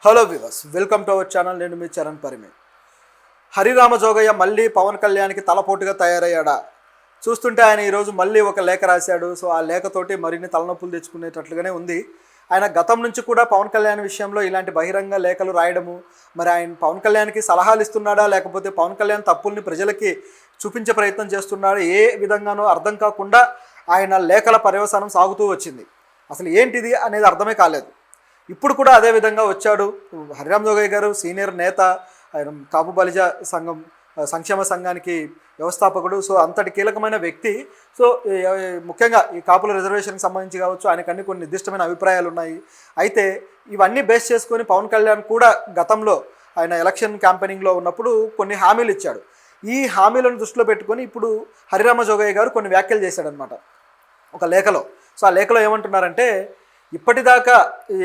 Hello viewers, welcome to our channel. నేను మీ చరణ్ పరిమి. హరిరామ జోగయ్య మళ్ళీ పవన్ కళ్యాణ్కి తలపోటుగా తయారయ్యాడా? చూస్తుంటే ఆయన ఈరోజు మళ్ళీ ఒక లేఖ రాశాడు. సో ఆ లేఖతోటి మరిన్ని తలనొప్పులు తెచ్చుకునేటట్లుగానే ఉంది. ఆయన గతం నుంచి కూడా పవన్ కళ్యాణ్ విషయంలో ఇలాంటి బహిరంగ లేఖలు రాయడము, మరి ఆయన పవన్ కళ్యాణ్కి సలహాలు ఇస్తున్నాడా లేకపోతే పవన్ కళ్యాణ్ తప్పుల్ని ప్రజలకి చూపించే ప్రయత్నం చేస్తున్నాడా, ఏ విధంగానో అర్థం కాకుండా ఆయన లేఖల పర్యవసానం సాగుతూ వచ్చింది. అసలు ఏంటిది అనేది అర్థమే కాలేదు. ఇప్పుడు కూడా అదే విధంగా వచ్చాడు. హరిరామ జోగయ్య గారు సీనియర్ నేత, ఆయన కాపు బలిజ సంఘం సంక్షేమ సంఘానికి వ్యవస్థాపకుడు. సో అంతటి కీలకమైన వ్యక్తి. సో ముఖ్యంగా ఈ కాపుల రిజర్వేషన్కి సంబంధించి కావచ్చు, ఆయనకు కొన్ని నిర్దిష్టమైన అభిప్రాయాలు ఉన్నాయి. అయితే ఇవన్నీ బేస్ చేసుకొని పవన్ కళ్యాణ్ కూడా గతంలో ఆయన ఎలక్షన్ క్యాంపెయినింగ్లో ఉన్నప్పుడు కొన్ని హామీలు ఇచ్చాడు. ఈ హామీలను దృష్టిలో పెట్టుకొని ఇప్పుడు హరిరామ జోగయ్య గారు కొన్ని వ్యాఖ్యలు చేశాడనమాట ఒక లేఖలో. సో ఆ లేఖలో ఏమంటున్నారంటే, ఇప్పటిదాకా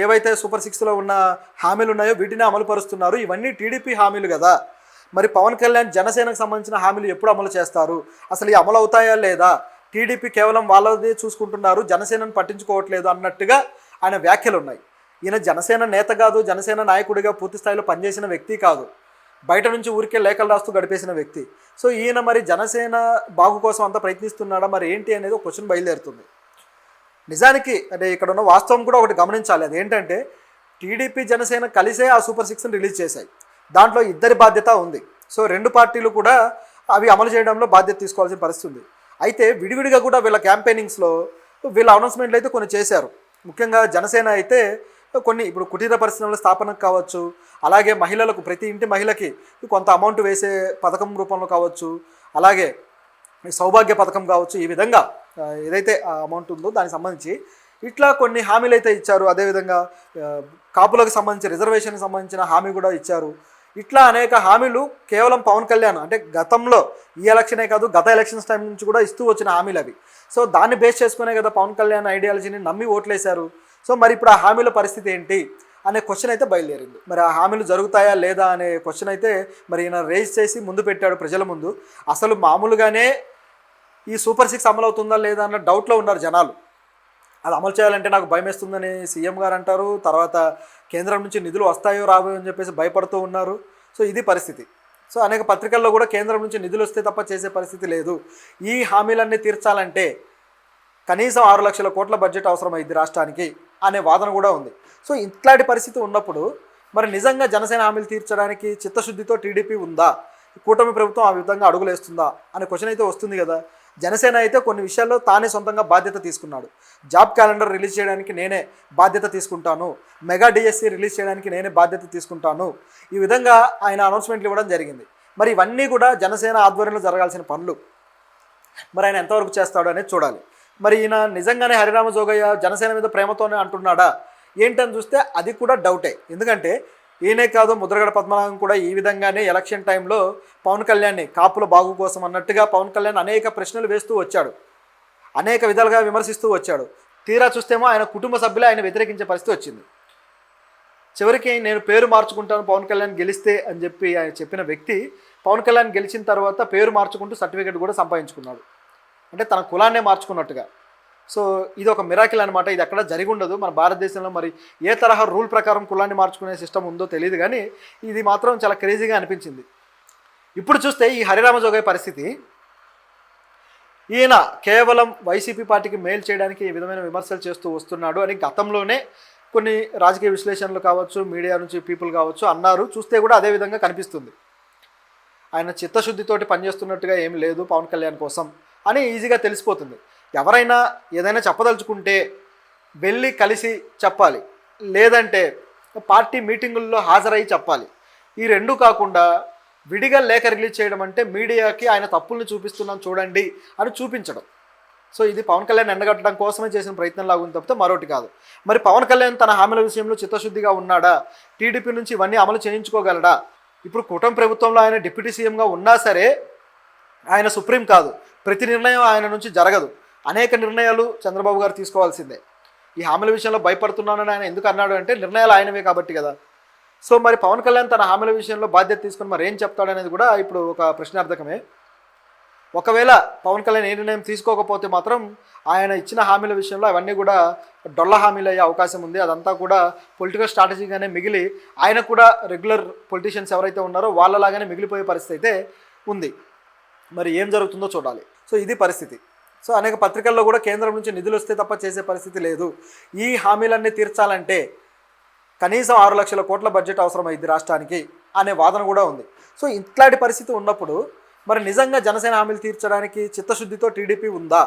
ఏవైతే సూపర్ సిక్స్లో ఉన్న హామీలు ఉన్నాయో వీటిని అమలుపరుస్తున్నారు. ఇవన్నీ టీడీపీ హామీలు కదా, మరి పవన్ కళ్యాణ్ జనసేనకు సంబంధించిన హామీలు ఎప్పుడు అమలు చేస్తారు? అసలు ఈ అమలు అవుతాయా లేదా? టీడీపీ కేవలం వాళ్ళదే చూసుకుంటున్నారు, జనసేనను పట్టించుకోవట్లేదు అన్నట్టుగా ఆయన వ్యాఖ్యలు ఉన్నాయి. ఈయన జనసేన నేత కాదు, జనసేన నాయకుడిగా పూర్తి స్థాయిలో పనిచేసిన వ్యక్తి కాదు, బయట నుంచి ఊరికే లేఖలు రాస్తూ గడిపేసిన వ్యక్తి. సో ఈయన మరి జనసేన బాగు కోసం అంతా ప్రయత్నిస్తున్నాడా, మరి ఏంటి అనేది ఒక క్వశ్చన్ బయలుదేరుతుంది. నిజానికి అంటే ఇక్కడ ఉన్న వాస్తవం కూడా ఒకటి గమనించాలి. అదేంటంటే టీడీపీ జనసేన కలిసే ఆ సూపర్ సిక్స్ని రిలీజ్ చేశాయి. దాంట్లో ఇద్దరి బాధ్యత ఉంది. సో రెండు పార్టీలు కూడా అవి అమలు చేయడంలో బాధ్యత తీసుకోవాల్సిన పరిస్థితి ఉంది. అయితే విడివిడిగా కూడా వీళ్ళ క్యాంపెయినింగ్స్లో వీళ్ళ అనౌన్స్మెంట్లు అయితే కొన్ని చేశారు. ముఖ్యంగా జనసేన అయితే కొన్ని ఇప్పుడు కుటీర పరిశ్రమల స్థాపనకు కావచ్చు, అలాగే మహిళలకు ప్రతి ఇంటి మహిళకి కొంత అమౌంట్ వేసే పథకం రూపంలో కావచ్చు, అలాగే సౌభాగ్య పథకం కావచ్చు, ఈ విధంగా ఏదైతే అమౌంట్ ఉందో దానికి సంబంధించి ఇట్లా కొన్ని హామీలు అయితే ఇచ్చారు. అదేవిధంగా కాపులకు సంబంధించి రిజర్వేషన్కి సంబంధించిన హామీ కూడా ఇచ్చారు. ఇట్లా అనేక హామీలు కేవలం పవన్ కళ్యాణ్ అంటే గతంలో ఈ ఎలక్షనే కాదు, గత ఎలక్షన్స్ టైం నుంచి కూడా ఇస్తూ వచ్చిన హామీలు అవి. సో దాన్ని బేస్ చేసుకునే కదా పవన్ కళ్యాణ్ ఐడియాలజీని నమ్మి ఓట్లేశారు. సో మరి ఇప్పుడు ఆ హామీల పరిస్థితి ఏంటి అనే క్వశ్చన్ అయితే బయలుదేరింది. మరి ఆ హామీలు జరుగుతాయా లేదా అనే క్వశ్చన్ అయితే మరి ఈయన రేజ్ చేసి ముందు పెట్టాడు ప్రజల ముందు. అసలు మామూలుగానే ఈ సూపర్ సిక్స్ అమలు అవుతుందా లేదా అన్న డౌట్లో ఉన్నారు జనాలు. అది అమలు చేయాలంటే నాకు భయం వేస్తుందని సీఎం గారు అంటారు. తర్వాత కేంద్రం నుంచి నిధులు వస్తాయో రావో అని చెప్పేసి భయపడుతూ ఉన్నారు. సో ఇది పరిస్థితి. సో అనేక పత్రికల్లో కూడా కేంద్రం నుంచి నిధులు వస్తే తప్ప చేసే పరిస్థితి లేదు, ఈ హామీలన్నీ తీర్చాలంటే కనీసం 6 లక్షల కోట్ల బడ్జెట్ అవసరమైంది రాష్ట్రానికి అనే వాదన కూడా ఉంది. సో ఇట్లాంటి పరిస్థితి ఉన్నప్పుడు మరి నిజంగా జనసేన హామీలు తీర్చడానికి చిత్తశుద్ధితో టీడీపీ ఉందా, కూటమి ప్రభుత్వం ఆ విధంగా అడుగులేస్తుందా అనే క్వశ్చన్ అయితే వస్తుంది కదా. జనసేన అయితే కొన్ని విషయాల్లో తానే సొంతంగా బాధ్యత తీసుకున్నాడు. జాబ్ క్యాలెండర్ రిలీజ్ చేయడానికి నేనే బాధ్యత తీసుకుంటాను, మెగా డిఎస్సి రిలీజ్ చేయడానికి నేనే బాధ్యత తీసుకుంటాను, ఈ విధంగా ఆయన అనౌన్స్మెంట్లు ఇవ్వడం జరిగింది. మరి ఇవన్నీ కూడా జనసేన ఆధ్వర్యంలో జరగాల్సిన పనులు. మరి ఆయన ఎంతవరకు చేస్తాడు అనేది చూడాలి. మరి ఈయన నిజంగానే హరిరామ జోగయ్య జనసేన మీద ప్రేమతోనే అంటున్నాడా ఏంటని చూస్తే అది కూడా డౌటే. ఎందుకంటే ఈయనే కాదు, ముద్రగడ పద్మనాభం కూడా ఈ విధంగానే ఎలక్షన్ టైంలో పవన్ కళ్యాణ్ని కాపుల బాగు కోసం అన్నట్టుగా పవన్ కళ్యాణ్ అనేక ప్రశ్నలు వేస్తూ వచ్చాడు, అనేక విధాలుగా విమర్శిస్తూ వచ్చాడు. తీరా చూస్తేమో ఆయన కుటుంబ సభ్యులే ఆయన వ్యతిరేకించే పరిస్థితి వచ్చింది. చివరికి నేను పేరు మార్చుకుంటాను పవన్ కళ్యాణ్ గెలిస్తే అని చెప్పి ఆయన చెప్పిన వ్యక్తి పవన్ కళ్యాణ్ గెలిచిన తర్వాత పేరు మార్చుకుంటూ సర్టిఫికేట్ కూడా సంపాదించుకున్నాడు. అంటే తన కులాన్నే మార్చుకున్నట్టుగా. సో ఇది ఒక మిరాకిల్ అనమాట. ఇది ఎక్కడ జరిగి ఉండదు మన భారతదేశంలో. మరి ఏ తరహా రూల్ ప్రకారం కులాన్ని మార్చుకునే సిస్టమ్ ఉందో తెలియదు, కానీ ఇది మాత్రం చాలా క్రేజీగా అనిపించింది. ఇప్పుడు చూస్తే ఈ హరిరామ జోగయ్య పరిస్థితి, ఈయన కేవలం వైసీపీ పార్టీకి మేలు చేయడానికి ఈ విధమైన విమర్శలు చేస్తూ వస్తున్నాడు అని గతంలోనే కొన్ని రాజకీయ విశ్లేషణలు కావచ్చు, మీడియా నుంచి పీపుల్ కావచ్చు అన్నారు. చూస్తే కూడా అదే విధంగా కనిపిస్తుంది. ఆయన చిత్తశుద్ధితోటి పనిచేస్తున్నట్టుగా ఏం లేదు పవన్ కళ్యాణ్ కోసం అని ఈజీగా తెలిసిపోతుంది. ఎవరైనా ఏదైనా చెప్పదలుచుకుంటే వెళ్ళి కలిసి చెప్పాలి, లేదంటే పార్టీ మీటింగుల్లో హాజరై చెప్పాలి. ఈ రెండు కాకుండా విడిగా లేఖ రిలీజ్ చేయడం అంటే మీడియాకి ఆయన తప్పుల్ని చూపిస్తున్నాం చూడండి అని చూపించడం. సో ఇది పవన్ కళ్యాణ్ ఎండగట్టడం కోసమే చేసిన ప్రయత్నం లాగుంది తప్పితే మరొకటి కాదు. మరి పవన్ కళ్యాణ్ తన హామీల విషయంలో చిత్తశుద్ధిగా ఉన్నాడా? టీడీపీ నుంచి ఇవన్నీ అమలు చేయించుకోగలడా? ఇప్పుడు కూటమి ప్రభుత్వంలో ఆయన డిప్యూటీ సీఎంగా ఉన్నా సరే ఆయన సుప్రీం కాదు, ప్రతి నిర్ణయం ఆయన నుంచి జరగదు. అనేక నిర్ణయాలు చంద్రబాబు గారు తీసుకోవాల్సిందే. ఈ హామీల విషయంలో భయపడుతున్నానని ఆయన ఎందుకు అన్నాడు అంటే నిర్ణయాలు ఆయనవే కాబట్టి కదా. సో మరి పవన్ కళ్యాణ్ తన హామీల విషయంలో బాధ్యత తీసుకుని మరి ఏం చెప్తాడనేది కూడా ఇప్పుడు ఒక ప్రశ్నార్థకమే. ఒకవేళ పవన్ కళ్యాణ్ ఏ నిర్ణయం తీసుకోకపోతే మాత్రం ఆయన ఇచ్చిన హామీల విషయంలో అవన్నీ కూడా డొల్ల హామీలు అయ్యే అవకాశం ఉంది. అదంతా కూడా పొలిటికల్ స్ట్రాటజీగానే మిగిలి ఆయన కూడా రెగ్యులర్ పొలిటీషియన్స్ ఎవరైతే ఉన్నారో వాళ్ళలాగానే మిగిలిపోయే పరిస్థితి అయితే ఉంది. మరి ఏం జరుగుతుందో చూడాలి. సో ఇది పరిస్థితి. సో అనేక పత్రికల్లో కూడా కేంద్రం నుంచి నిధులు వస్తే తప్ప చేసే పరిస్థితి లేదు, ఈ హామీలన్నీ తీర్చాలంటే కనీసం 6 లక్షల కోట్ల బడ్జెట్ అవసరమైంది రాష్ట్రానికి అనే వాదన కూడా ఉంది. సో ఇట్లాంటి పరిస్థితి ఉన్నప్పుడు మరి నిజంగా జనసేన హామీలు తీర్చడానికి చిత్తశుద్ధితో టీడీపీ ఉందా,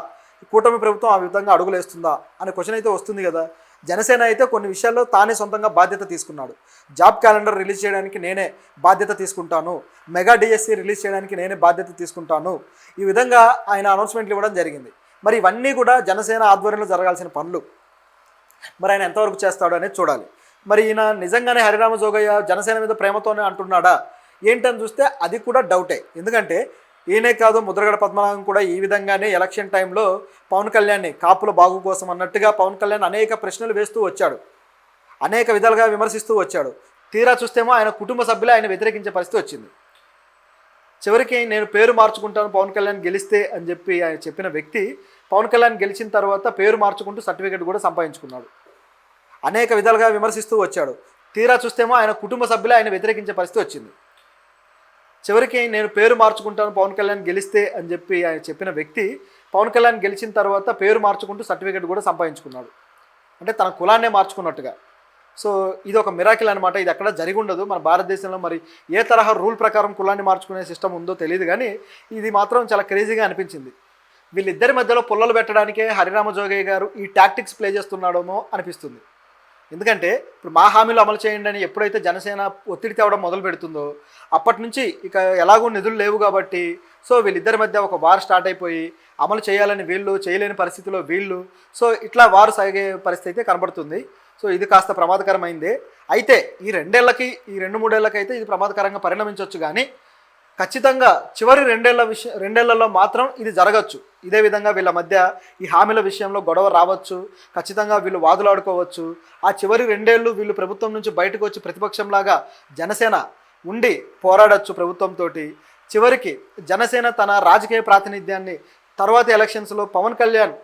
కూటమి ప్రభుత్వం ఆ విధంగా అడుగులేస్తుందా అనే క్వశ్చన్ అయితే వస్తుంది కదా. జనసేన అయితే కొన్ని విషయాల్లో తానే సొంతంగా బాధ్యత తీసుకున్నాడు. జాబ్ క్యాలెండర్ రిలీజ్ చేయడానికి నేనే బాధ్యత తీసుకుంటాను, మెగా డిఎస్సి రిలీజ్ చేయడానికి నేనే బాధ్యత తీసుకుంటాను, ఈ విధంగా ఆయన అనౌన్స్మెంట్లు ఇవ్వడం జరిగింది. మరి ఇవన్నీ కూడా జనసేన ఆధ్వర్యంలో జరగాల్సిన పనులు. మరి ఆయన ఎంతవరకు చేస్తాడు అనేది చూడాలి. మరి ఈయన నిజంగానే హరిరామ జోగయ్య జనసేన మీద ప్రేమతోనే అంటున్నాడా ఏంటని చూస్తే అది కూడా డౌటే. ఎందుకంటే ఈయనే కాదు, ముద్రగడ పద్మనాభం కూడా ఈ విధంగానే ఎలక్షన్ టైంలో పవన్ కళ్యాణ్ని కాపుల బాగు కోసం అన్నట్టుగా పవన్ కళ్యాణ్ అనేక ప్రశ్నలు వేస్తూ వచ్చాడు, అనేక విధాలుగా విమర్శిస్తూ వచ్చాడు. తీరా చూస్తేమో ఆయన కుటుంబ సభ్యులే ఆయన వ్యతిరేకించే పరిస్థితి వచ్చింది. చివరికి నేను పేరు మార్చుకుంటాను పవన్ కళ్యాణ్ గెలిస్తే అని చెప్పి ఆయన చెప్పిన వ్యక్తి పవన్ కళ్యాణ్ గెలిచిన తర్వాత పేరు మార్చుకుంటూ సర్టిఫికేట్ కూడా సంపాదించుకున్నాడు. అనేక విధాలుగా విమర్శిస్తూ వచ్చాడు. తీరా చూస్తేమో ఆయన కుటుంబ సభ్యులే ఆయన వ్యతిరేకించే పరిస్థితి వచ్చింది. చివరికి నేను పేరు మార్చుకుంటాను పవన్ కళ్యాణ్ గెలిస్తే అని చెప్పి ఆయన చెప్పిన వ్యక్తి పవన్ కళ్యాణ్ గెలిచిన తర్వాత పేరు మార్చుకుంటూ సర్టిఫికేట్ కూడా సంపాదించుకున్నాడు. అంటే తన కులాన్నే మార్చుకున్నట్టుగా. సో ఇది ఒక మిరాకిల్ అనమాట. ఇది ఎక్కడ జరిగి ఉండదు మన భారతదేశంలో. మరి ఏ తరహా రూల్ ప్రకారం కులాన్ని మార్చుకునే సిస్టమ్ ఉందో తెలియదు, కానీ ఇది మాత్రం చాలా క్రేజీగా అనిపించింది. వీళ్ళిద్దరి మధ్యలో పుల్లలు పెట్టడానికే హరిరామ జోగయ్య గారు ఈ టాక్టిక్స్ ప్లే చేస్తున్నాడేమో అనిపిస్తుంది. ఎందుకంటే ఇప్పుడు మా హామీలు అమలు చేయండి అని ఎప్పుడైతే జనసేన ఒత్తిడి తేవడం మొదలు పెడుతుందో అప్పటి నుంచి ఇక ఎలాగో నిధులు లేవు కాబట్టి సో వీళ్ళిద్దరి మధ్య ఒక వార్ స్టార్ట్ అయిపోయి అమలు చేయాలని వీళ్ళు, చేయలేని పరిస్థితిలో వీళ్ళు, సో ఇట్లా వారు సాగే పరిస్థితి అయితే కనబడుతుంది. సో ఇది కాస్త ప్రమాదకరమైందే. అయితే ఈ 2-3 ఏళ్ళకి అయితే ఇది ప్రమాదకరంగా పరిణమించవచ్చు, కానీ ఖచ్చితంగా చివరి 2 ఏళ్లలో మాత్రం ఇది జరగచ్చు. ఇదే విధంగా వీళ్ళ మధ్య ఈ హామీల విషయంలో గొడవ రావచ్చు, ఖచ్చితంగా వీళ్ళు వాదులాడుకోవచ్చు. ఆ చివరి 2 ఏళ్ళు వీళ్ళు ప్రభుత్వం నుంచి బయటకు వచ్చి ప్రతిపక్షంలాగా జనసేన ఉండి పోరాడచ్చు ప్రభుత్వంతో. చివరికి జనసేన తన రాజకీయ ప్రాతినిధ్యాన్ని తర్వాత ఎలక్షన్స్లో పవన్ కళ్యాణ్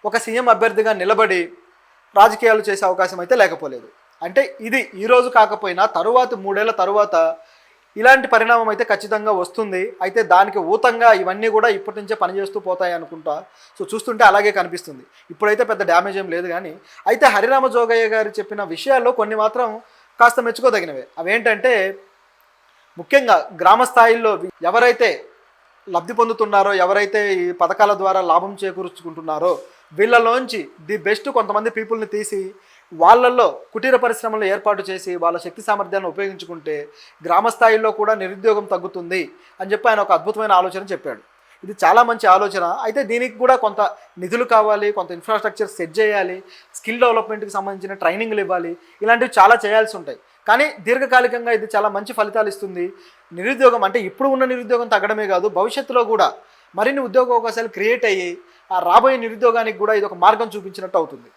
ఒక సీఎం అభ్యర్థిగా నిలబడి రాజకీయాలు చేసే అవకాశం అయితే లేకపోలేదు. అంటే ఇది ఈరోజు కాకపోయినా తరువాత 3 ఏళ్ల తరువాత ఇలాంటి పరిణామం అయితే ఖచ్చితంగా వస్తుంది. అయితే దానికి ఊతంగా ఇవన్నీ కూడా ఇప్పటి నుంచే పనిచేస్తూ పోతాయి అనుకుంటా. సో చూస్తుంటే అలాగే కనిపిస్తుంది. ఇప్పుడైతే పెద్ద డ్యామేజ్ ఏం లేదు, కానీ అయితే హరిరామ జోగయ్య గారు చెప్పిన విషయాల్లో కొన్ని మాత్రం కాస్త మెచ్చుకోదగినవే. అవేంటంటే ముఖ్యంగా గ్రామ స్థాయిల్లో ఎవరైతే లబ్ధి పొందుతున్నారో, ఎవరైతే ఈ పథకాల ద్వారా లాభం చేకూర్చుకుంటున్నారో వీళ్ళలోంచి ది బెస్ట్ కొంతమంది పీపుల్ని తీసి వాళ్ళల్లో కుటీర పరిశ్రమలు ఏర్పాటు చేసి వాళ్ళ శక్తి సామర్థ్యాన్ని ఉపయోగించుకుంటే గ్రామ స్థాయిలో కూడా నిరుద్యోగం తగ్గుతుంది అని చెప్పి ఆయన ఒక అద్భుతమైన ఆలోచన చెప్పాడు. ఇది చాలా మంచి ఆలోచన. అయితే దీనికి కూడా కొంత నిధులు కావాలి, కొంత ఇన్ఫ్రాస్ట్రక్చర్ సెట్ చేయాలి, స్కిల్ డెవలప్మెంట్కి సంబంధించిన ట్రైనింగ్లు ఇవ్వాలి, ఇలాంటివి చాలా చేయాల్సి ఉంటాయి. కానీ దీర్ఘకాలికంగా ఇది చాలా మంచి ఫలితాలు ఇస్తుంది. నిరుద్యోగం అంటే ఇప్పుడు ఉన్న నిరుద్యోగం తగ్గడమే కాదు, భవిష్యత్తులో కూడా మరిన్ని ఉద్యోగ అవకాశాలు క్రియేట్ అయ్యి ఆ రాబోయే నిరుద్యోగానికి కూడా ఇది ఒక మార్గం చూపించినట్టు అవుతుంది.